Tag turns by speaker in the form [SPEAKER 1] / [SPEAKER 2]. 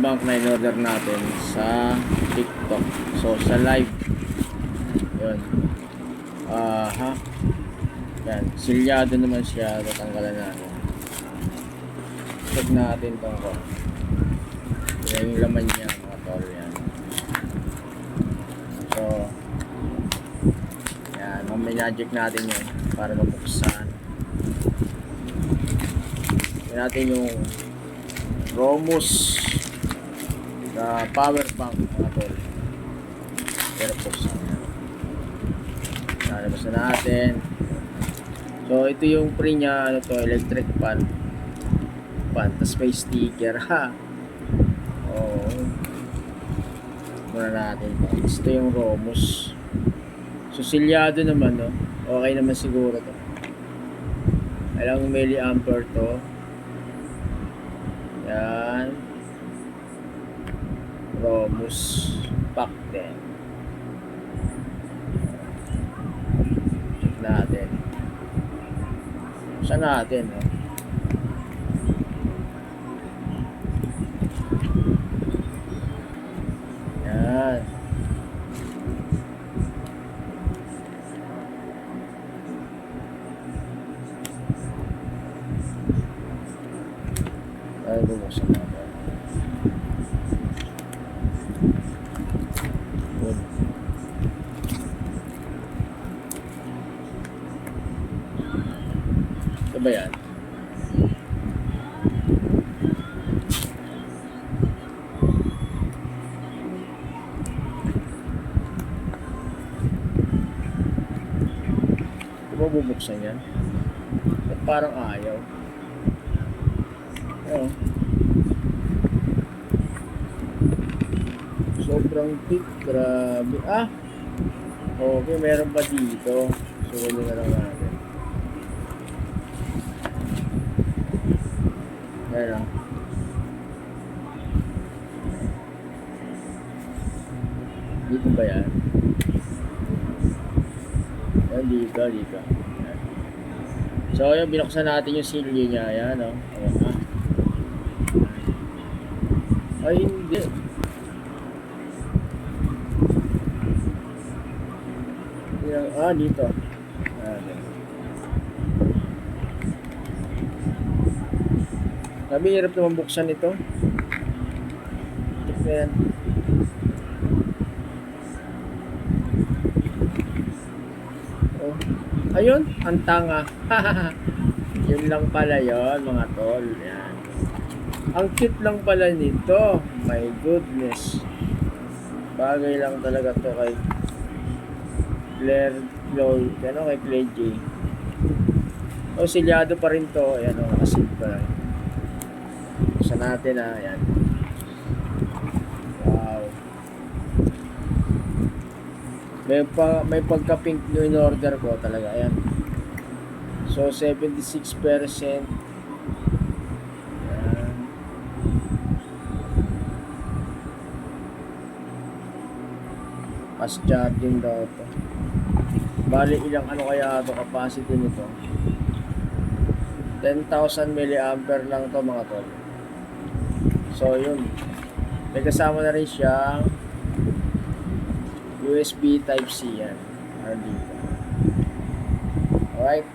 [SPEAKER 1] bank na in-order natin sa TikTok. So sa live yun, yan, silyado naman siya. Tatanggalan natin, check natin tong ko. Yan yung laman niya mga tol. Yan, so yan, maminagic natin yun para mabuksan. Yan natin yung Romus na power bank mga tol. Pero buksan yan, nalabas na natin. So ito yung pre nya, ano to, electric fan. Tapos may sticker ha. Oo, muna natin. Ito yung Romus. So silyado naman, no? Okay naman siguro to. Ilang milliampere to. Yan, Romus pack 10. Check natin. Saan natin, no? Yan. Ay, bubuksan natin. Good. Ito ba yan? Ito ba bubuksan yan? At parang ayaw. Oh. Sobrang thick, grabe. Okay, meron pa dito. Sulo na lang natin. Ayan. Dito ba yan? Ayan, dito. Ayan. So, yung binuksan natin yung silyo niya. Ayan, o. Ayan, ay, hindi. Dito. Sabi, hirap naman buksan ito. Ayan. Oh. Ayun, ang tanga. Yun lang pala yun, mga tol. Yan. Ang cute lang pala nito. My goodness. Bagay lang talaga to kay Claire Chloe. Ano, kay Clay J. O, silyado pa rin to. Ayan o, nakasid pa. Sa natin ayan. Wow. May pagka-pink nyo in order ko talaga. Ayan. So, 76%. Fast charging daw ito. Bali ilang ano kaya ito capacity nito? 10,000 milliampere lang to mga tol. So yun, may kasama na rin siyang USB Type C yan. Dito. Alright.